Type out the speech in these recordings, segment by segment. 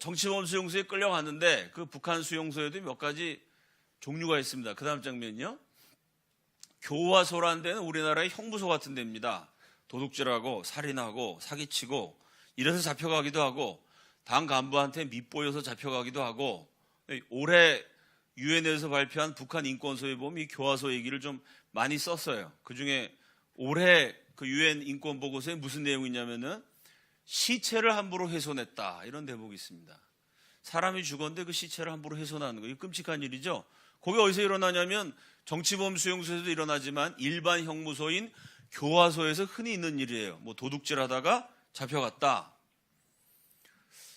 정치범 수용소에 끌려갔는데 그 북한 수용소에도 몇 가지 종류가 있습니다. 그 다음 장면이요. 교화소라는 데는 우리나라의 형무소 같은 데입니다. 도둑질하고 살인하고 사기치고 이래서 잡혀가기도 하고 당 간부한테 밉보여서 잡혀가기도 하고 올해 유엔에서 발표한 북한 인권소에 보면 이 교화소 얘기를 좀 많이 썼어요. 그중에 올해 그 유엔 인권 보고서에 무슨 내용이 있냐면은 시체를 함부로 훼손했다 이런 대목이 있습니다. 사람이 죽었는데 그 시체를 함부로 훼손하는 거, 이거 끔찍한 일이죠. 거기 어디서 일어나냐면 정치범 수용소에서도 일어나지만 일반 형무소인 교화소에서 흔히 있는 일이에요. 뭐 도둑질하다가 잡혀갔다.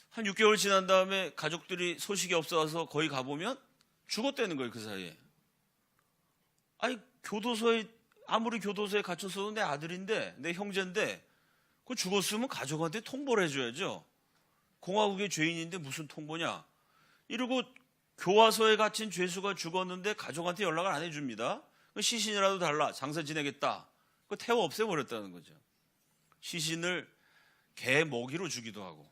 한 6개월 지난 다음에 가족들이 소식이 없어서 거기 가보면 죽었다는 거예요. 그 사이에. 아니 교도소에 아무리 교도소에 갇혔어도 내 아들인데 내 형제인데 그 죽었으면 가족한테 통보를 해줘야죠. 공화국의 죄인인데 무슨 통보냐. 이러고 교화소에 갇힌 죄수가 죽었는데 가족한테 연락을 안 해줍니다. 시신이라도 달라, 장사 지내겠다. 그 태워 없애버렸다는 거죠. 시신을 개 먹이로 주기도 하고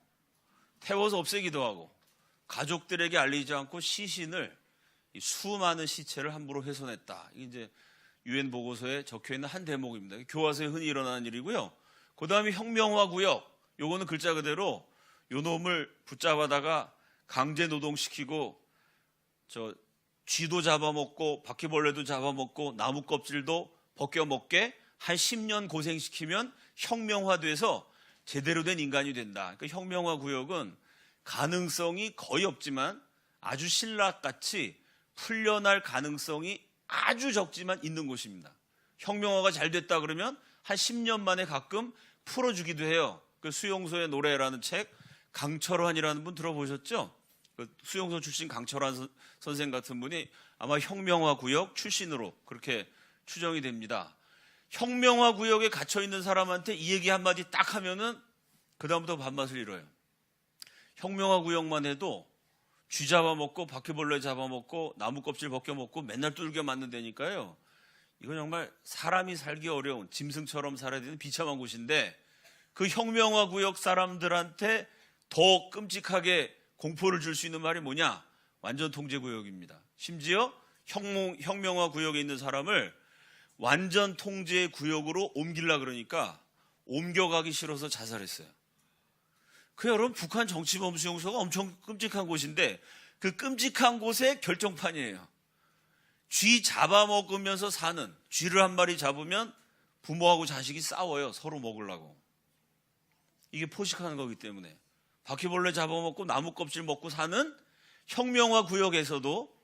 태워서 없애기도 하고 가족들에게 알리지 않고 시신을, 수많은 시체를 함부로 훼손했다. 이게 이제 유엔 보고서에 적혀있는 한 대목입니다. 교화소에 흔히 일어나는 일이고요. 그 다음에 혁명화 구역, 요거는 글자 그대로 요 놈을 붙잡아다가 강제 노동시키고 쥐도 잡아먹고 바퀴벌레도 잡아먹고 나무 껍질도 벗겨먹게 한 10년 고생시키면 혁명화돼서 제대로 된 인간이 된다. 그러니까 혁명화 구역은 가능성이 거의 없지만 아주 신라같이 풀려날 가능성이 아주 적지만 있는 곳입니다. 혁명화가 잘 됐다 그러면 한 10년 만에 가끔 풀어주기도 해요. 그 수용소의 노래라는 책, 강철환이라는 분 들어보셨죠? 그 수용소 출신 강철환 선생 같은 분이 아마 혁명화 구역 출신으로 그렇게 추정이 됩니다. 혁명화 구역에 갇혀있는 사람한테 이 얘기 한마디 딱 하면은 그다음부터 밥맛을 잃어요. 혁명화 구역만 해도 쥐 잡아먹고 바퀴벌레 잡아먹고 나무 껍질 벗겨먹고 맨날 두들겨 맞는 데니까요. 이건 정말 사람이 살기 어려운, 짐승처럼 살아야 되는 비참한 곳인데 그 혁명화 구역 사람들한테 더 끔찍하게 공포를 줄 수 있는 말이 뭐냐? 완전 통제 구역입니다. 심지어 혁명화 구역에 있는 사람을 완전 통제 구역으로 옮기려 그러니까 옮겨가기 싫어서 자살했어요. 그 여러분, 북한 정치범 수용소가 엄청 끔찍한 곳인데 그 끔찍한 곳의 결정판이에요. 쥐 잡아먹으면서 사는, 쥐를 한 마리 잡으면 부모하고 자식이 싸워요. 서로 먹으려고. 이게 포식하는 거기 때문에. 바퀴벌레 잡아먹고 나무 껍질 먹고 사는 혁명화 구역에서도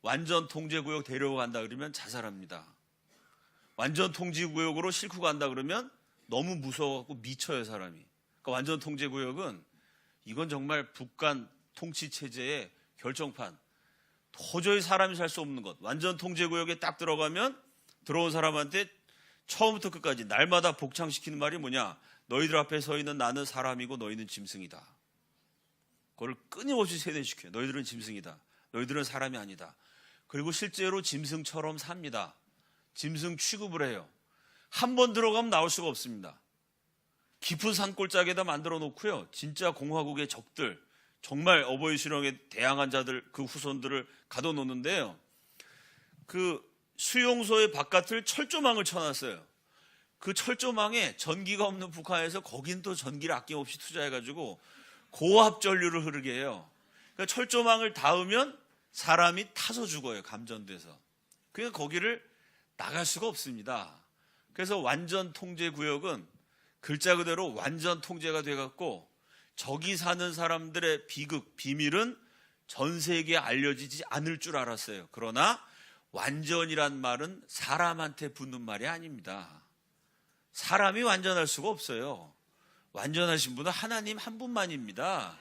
완전 통제구역 데려간다 그러면 자살합니다. 완전 통제구역으로 싣고 간다 그러면 너무 무서워갖고 미쳐요, 사람이. 그러니까 완전 통제구역은 이건 정말 북한 통치체제의 결정판. 도저히 사람이 살 수 없는 것. 완전 통제구역에 딱 들어가면 들어온 사람한테 처음부터 끝까지 날마다 복창시키는 말이 뭐냐? 너희들 앞에 서 있는 나는 사람이고 너희는 짐승이다. 그걸 끊임없이 세뇌시켜요. 너희들은 짐승이다. 너희들은 사람이 아니다. 그리고 실제로 짐승처럼 삽니다. 짐승 취급을 해요. 한 번 들어가면 나올 수가 없습니다. 깊은 산골짜기에다 만들어 놓고요. 진짜 공화국의 적들, 정말 어버이 수령에 대항한 자들, 그 후손들을 가둬놓는데요. 그 수용소의 바깥을 철조망을 쳐놨어요. 그 철조망에 전기가 없는 북한에서 거긴 또 전기를 아낌없이 투자해가지고 고압 전류를 흐르게 해요. 그러니까 철조망을 닿으면 사람이 타서 죽어요. 감전돼서. 그러니까 거기를 나갈 수가 없습니다. 그래서 완전 통제 구역은 글자 그대로 완전 통제가 돼갖고 저기 사는 사람들의 비극, 비밀은 전 세계에 알려지지 않을 줄 알았어요. 그러나 완전이란 말은 사람한테 붙는 말이 아닙니다. 사람이 완전할 수가 없어요. 완전하신 분은 하나님 한 분만입니다.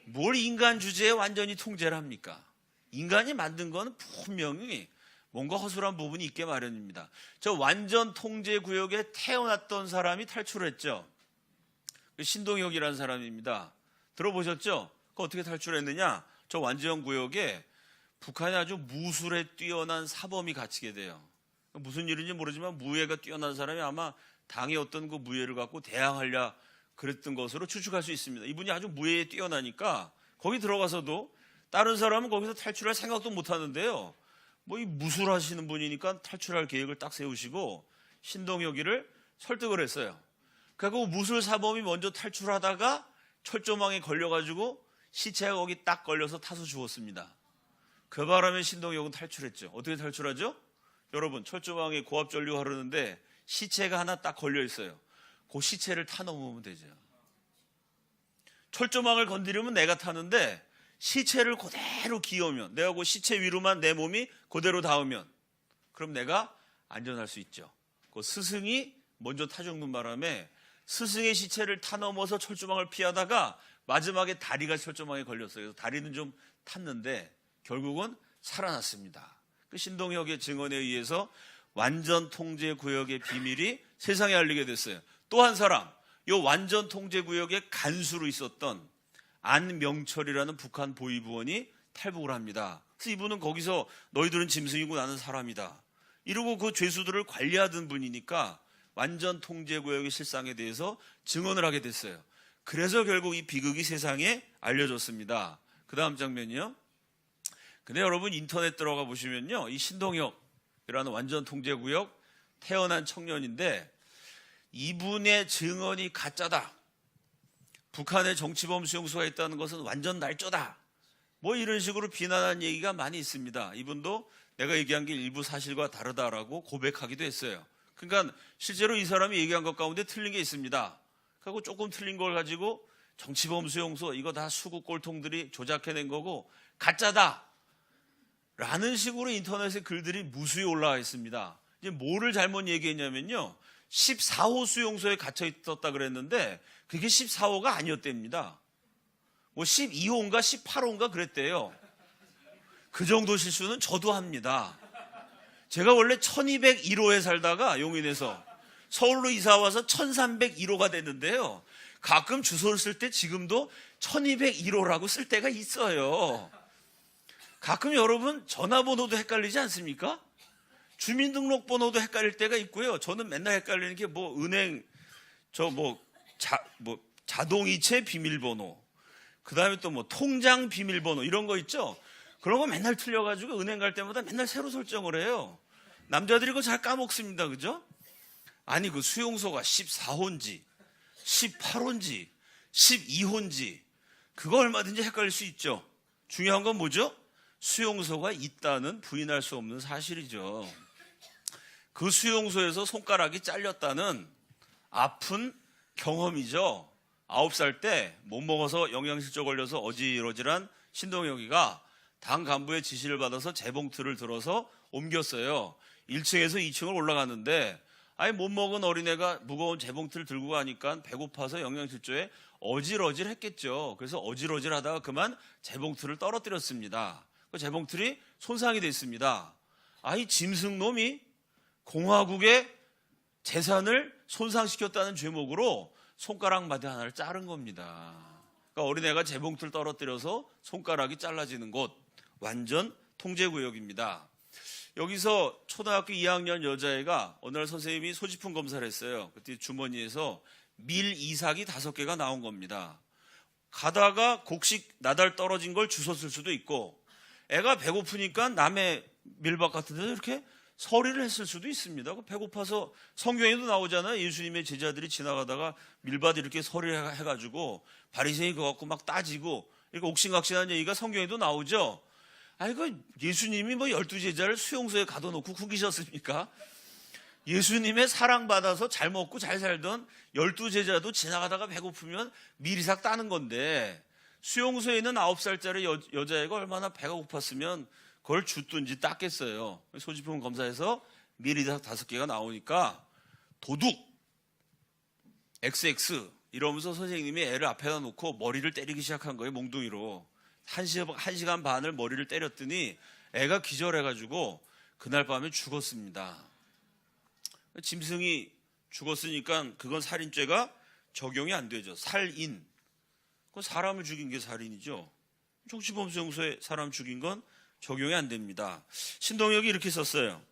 뭘 인간 주제에 완전히 통제를 합니까? 인간이 만든 건 분명히 뭔가 허술한 부분이 있게 마련입니다. 저 완전 통제 구역에 태어났던 사람이 탈출했죠. 신동혁이라는 사람입니다. 들어보셨죠? 그 어떻게 탈출했느냐? 저 완전 구역에 북한이 아주 무술에 뛰어난 사범이 갇히게 돼요. 무슨 일인지 모르지만 무예가 뛰어난 사람이 아마 당의 어떤 그 무예를 갖고 대항하려 그랬던 것으로 추측할 수 있습니다. 이분이 아주 무예에 뛰어나니까 거기 들어가서도 다른 사람은 거기서 탈출할 생각도 못 하는데요. 뭐 이 무술하시는 분이니까 탈출할 계획을 딱 세우시고 신동혁이를 설득을 했어요. 그리고 무술 사범이 먼저 탈출하다가 철조망에 걸려가지고 시체가 거기 딱 걸려서 타서 죽었습니다. 그 바람에 신동혁은 탈출했죠. 어떻게 탈출하죠? 여러분, 철조망에 고압전류 흐르는데 시체가 하나 딱 걸려 있어요. 그 시체를 타 넘으면 되죠. 철조망을 건드리면 내가 타는데 시체를 그대로 기어오면, 내가 그 시체 위로만 내 몸이 그대로 닿으면, 그럼 내가 안전할 수 있죠. 그 스승이 먼저 타 죽는 바람에 스승의 시체를 타 넘어서 철조망을 피하다가 마지막에 다리가 철조망에 걸렸어요. 그래서 다리는 좀 탔는데 결국은 살아났습니다. 그 신동혁의 증언에 의해서 완전 통제 구역의 비밀이 세상에 알리게 됐어요. 또 한 사람, 이 완전 통제 구역의 간수로 있었던 안명철이라는 북한 보위부원이 탈북을 합니다. 그래서 이분은 거기서 너희들은 짐승이고 나는 사람이다, 이러고 그 죄수들을 관리하던 분이니까 완전 통제 구역의 실상에 대해서 증언을 하게 됐어요. 그래서 결국 이 비극이 세상에 알려졌습니다. 그 다음 장면이요. 근데 여러분, 인터넷 들어가 보시면요, 이 신동혁이라는 완전 통제 구역 태어난 청년인데 이분의 증언이 가짜다, 북한에 정치범 수용소가 있다는 것은 완전 날조다, 뭐 이런 식으로 비난한 얘기가 많이 있습니다. 이분도 내가 얘기한 게 일부 사실과 다르다라고 고백하기도 했어요. 그러니까 실제로 이 사람이 얘기한 것 가운데 틀린 게 있습니다. 그리고 조금 틀린 걸 가지고 정치범 수용소 이거 다 수국 꼴통들이 조작해낸 거고 가짜다 라는 식으로 인터넷에 글들이 무수히 올라와 있습니다. 이제 뭐를 잘못 얘기했냐면요, 14호 수용소에 갇혀 있었다 그랬는데 그게 14호가 아니었답니다. 뭐 12호인가 18호인가 그랬대요. 그 정도 실수는 저도 합니다. 제가 원래 1201호에 살다가 용인에서 서울로 이사와서 1301호가 됐는데요, 가끔 주소를 쓸 때 지금도 1201호라고 쓸 때가 있어요. 가끔 여러분 전화번호도 헷갈리지 않습니까? 주민등록번호도 헷갈릴 때가 있고요. 저는 맨날 헷갈리는 게 뭐 은행 자동이체 비밀번호, 그 다음에 또 뭐 통장 비밀번호 이런 거 있죠. 그런 거 맨날 틀려가지고 은행 갈 때마다 맨날 새로 설정을 해요. 남자들이 그거 잘 까먹습니다. 그죠? 아니 그 수용소가 14호인지 18호인지 12호인지 그거 얼마든지 헷갈릴 수 있죠. 중요한 건 뭐죠? 수용소가 있다는 부인할 수 없는 사실이죠. 그 수용소에서 손가락이 잘렸다는 아픈 경험이죠. 9살 때 못 먹어서 영양실조 걸려서 어지러질한 신동혁이가 당 간부의 지시를 받아서 재봉틀을 들어서 옮겼어요. 1층에서 2층을 올라갔는데 아예 못 먹은 어린애가 무거운 재봉틀을 들고 가니까 배고파서 영양실조에 어질어질했겠죠. 그래서 어질어질하다가 그만 재봉틀을 떨어뜨렸습니다. 그 재봉틀이 손상이 됐습니다. 이 짐승놈이 공화국의 재산을 손상시켰다는 죄목으로 손가락 마디 하나를 자른 겁니다. 그러니까 어린애가 재봉틀 떨어뜨려서 손가락이 잘라지는 곳, 완전 통제구역입니다. 여기서 초등학교 2학년 여자애가 어느 날 선생님이 소지품 검사를 했어요. 그때 주머니에서 밀 이삭이 5개가 나온 겁니다. 가다가 곡식 나달 떨어진 걸 주웠을 수도 있고, 애가 배고프니까 남의 밀밭 같은 데서 이렇게 서리를 했을 수도 있습니다. 배고파서 성경에도 나오잖아요. 예수님의 제자들이 지나가다가 밀밭 이렇게 서리를 해가지고 바리새인이 그거 갖고 막 따지고 이렇게 옥신각신한 얘기가 성경에도 나오죠. 그 예수님이 뭐 12제자를 수용소에 가둬놓고 구기셨습니까? 예수님의 사랑받아서 잘 먹고 잘 살던 12제자도 지나가다가 배고프면 밀이삭 따는 건데, 수용소에 있는 9살짜리 여자애가 얼마나 배가 고팠으면 그걸 줬든지 땄겠어요. 소지품 검사에서 밀이삭 5개가 나오니까 도둑 XX 이러면서 선생님이 애를 앞에다 놓고 머리를 때리기 시작한 거예요. 몽둥이로 1시간 반을 머리를 때렸더니 애가 기절해가지고 그날 밤에 죽었습니다. 짐승이 죽었으니까 그건 살인죄가 적용이 안 되죠. 살인, 그건 사람을 죽인 게 살인이죠. 정치범 수용소에 사람 죽인 건 적용이 안 됩니다. 신동혁이 이렇게 썼어요.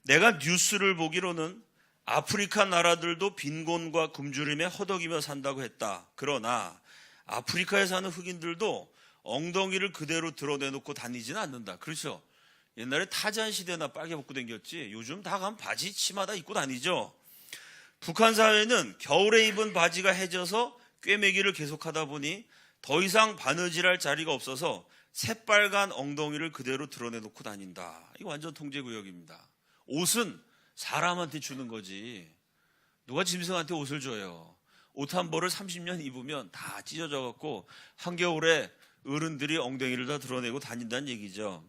내가 뉴스를 보기로는 아프리카 나라들도 빈곤과 굶주림에 허덕이며 산다고 했다. 그러나 아프리카에 사는 흑인들도 엉덩이를 그대로 드러내놓고 다니지는 않는다. 그렇죠? 옛날에 타잔 시대나 빨개 벗고 다녔지 요즘 다 가면 바지 치마 다 입고 다니죠. 북한 사회는 겨울에 입은 바지가 해져서 꿰매기를 계속하다 보니 더 이상 바느질할 자리가 없어서 새빨간 엉덩이를 그대로 드러내놓고 다닌다. 이거 완전 통제구역입니다. 옷은 사람한테 주는 거지 누가 짐승한테 옷을 줘요. 옷 한 벌을 30년 입으면 다 찢어져 갖고 한겨울에 어른들이 엉덩이를 다 드러내고 다닌다는 얘기죠.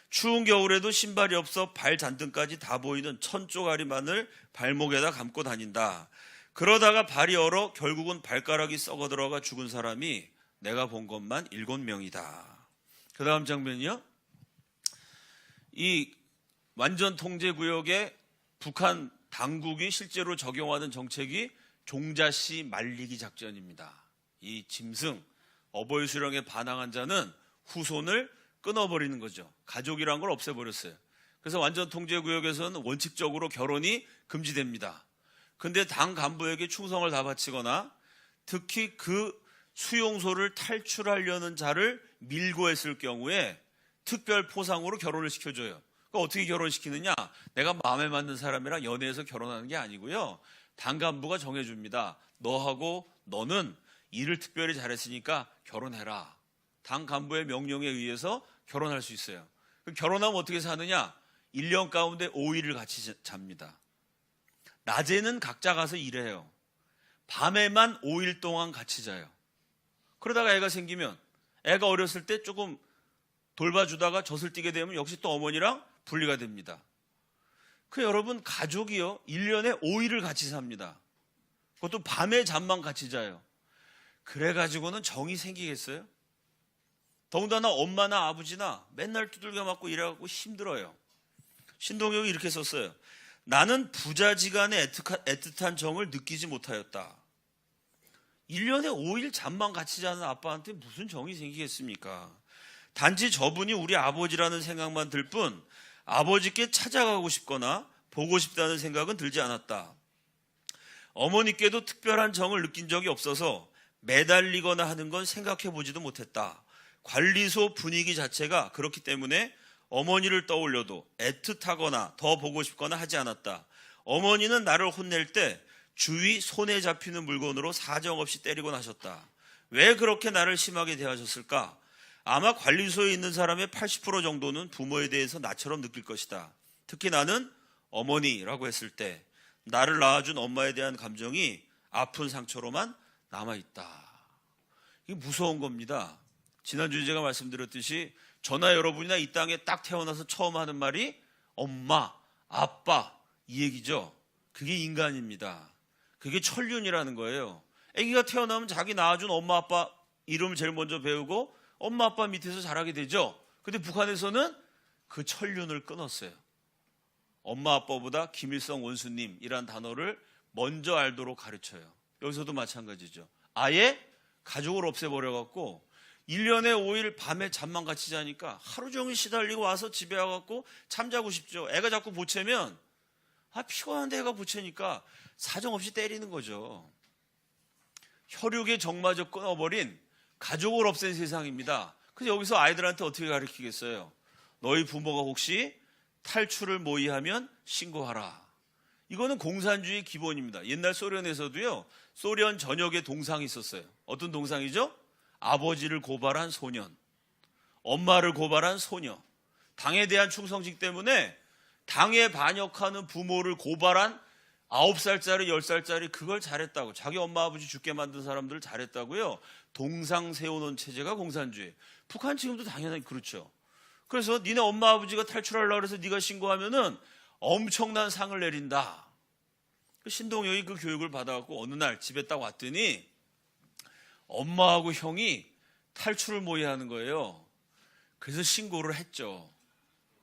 추운 겨울에도 신발이 없어 발 잔등까지 다 보이는 천조가리만을 발목에다 감고 다닌다. 그러다가 발이 얼어 결국은 발가락이 썩어 들어가 죽은 사람이 내가 본 것만 7명이다. 그 다음 장면이요. 이 완전 통제구역에 북한 당국이 실제로 적용하는 정책이 종자씨 말리기 작전입니다. 이 짐승, 어버이 수령에 반항한 자는 후손을 끊어버리는 거죠. 가족이란 걸 없애버렸어요. 그래서 완전 통제구역에서는 원칙적으로 결혼이 금지됩니다. 근데 당 간부에게 충성을 다 바치거나 특히 그 수용소를 탈출하려는 자를 밀고 했을 경우에 특별 포상으로 결혼을 시켜줘요. 그러니까 어떻게 결혼시키느냐? 내가 마음에 맞는 사람이랑 연애해서 결혼하는 게 아니고요. 당 간부가 정해줍니다. 너하고 너는 일을 특별히 잘했으니까 결혼해라. 당 간부의 명령에 의해서 결혼할 수 있어요. 결혼하면 어떻게 사느냐? 1년 가운데 5일을 같이 잡니다. 낮에는 각자 가서 일해요. 밤에만 5일 동안 같이 자요. 그러다가 애가 생기면 애가 어렸을 때 조금 돌봐주다가 젖을 띠게 되면 역시 또 어머니랑 분리가 됩니다. 그 여러분 가족이요 1년에 5일을 같이 삽니다. 그것도 밤에 잠만 같이 자요. 그래가지고는 정이 생기겠어요? 더군다나 엄마나 아버지나 맨날 두들겨 맞고 일해갖고 힘들어요. 신동엽이 이렇게 썼어요. 나는 부자지간의 애틋한 정을 느끼지 못하였다. 1년에 5일 잠만 같이 자는 아빠한테 무슨 정이 생기겠습니까? 단지 저분이 우리 아버지라는 생각만 들 뿐 아버지께 찾아가고 싶거나 보고 싶다는 생각은 들지 않았다. 어머니께도 특별한 정을 느낀 적이 없어서 매달리거나 하는 건 생각해 보지도 못했다. 관리소 분위기 자체가 그렇기 때문에 어머니를 떠올려도 애틋하거나 더 보고 싶거나 하지 않았다. 어머니는 나를 혼낼 때 주위 손에 잡히는 물건으로 사정없이 때리곤 하셨다. 왜 그렇게 나를 심하게 대하셨을까? 아마 관리소에 있는 사람의 80% 정도는 부모에 대해서 나처럼 느낄 것이다. 특히 나는 어머니라고 했을 때 나를 낳아준 엄마에 대한 감정이 아픈 상처로만 남아있다. 이게 무서운 겁니다. 지난주에 제가 말씀드렸듯이 저나 여러분이나 이 땅에 딱 태어나서 처음 하는 말이 엄마, 아빠 이 얘기죠. 그게 인간입니다. 그게 천륜이라는 거예요. 아기가 태어나면 자기 낳아준 엄마, 아빠 이름을 제일 먼저 배우고 엄마, 아빠 밑에서 자라게 되죠. 근데 북한에서는 그 천륜을 끊었어요. 엄마, 아빠보다 김일성 원수님이란 단어를 먼저 알도록 가르쳐요. 여기서도 마찬가지죠. 아예 가족을 없애버려갖고 1년에 5일 밤에 잠만 같이 자니까 하루 종일 시달리고 와서 집에 와갖고 잠자고 싶죠. 애가 자꾸 보채면 피곤한데 애가 보채니까 사정없이 때리는 거죠. 혈육의 정마저 끊어버린 가족을 없앤 세상입니다. 그래서 여기서 아이들한테 어떻게 가르치겠어요? 너희 부모가 혹시 탈출을 모의하면 신고하라. 이거는 공산주의 기본입니다. 옛날 소련에서도요. 소련 전역에 동상이 있었어요. 어떤 동상이죠? 아버지를 고발한 소년, 엄마를 고발한 소녀. 당에 대한 충성심 때문에 당에 반역하는 부모를 고발한 9살짜리, 10살짜리 그걸 잘했다고. 자기 엄마 아버지 죽게 만든 사람들을 잘했다고요. 동상 세워놓은 체제가 공산주의. 북한 지금도 당연히 그렇죠. 그래서 니네 엄마 아버지가 탈출하려고 해서 네가 신고하면은 엄청난 상을 내린다. 신동엽이 그 교육을 받아갖고 어느 날 집에 딱 왔더니 엄마하고 형이 탈출을 모의하는 거예요. 그래서 신고를 했죠.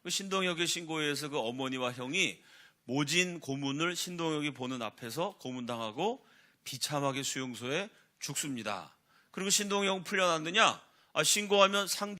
신동엽의 신고에 의해서 그 어머니와 형이 모진 고문을 신동엽이 보는 앞에서 고문당하고 비참하게 수용소에 죽습니다. 그리고 신동엽 풀려났느냐? 신고하면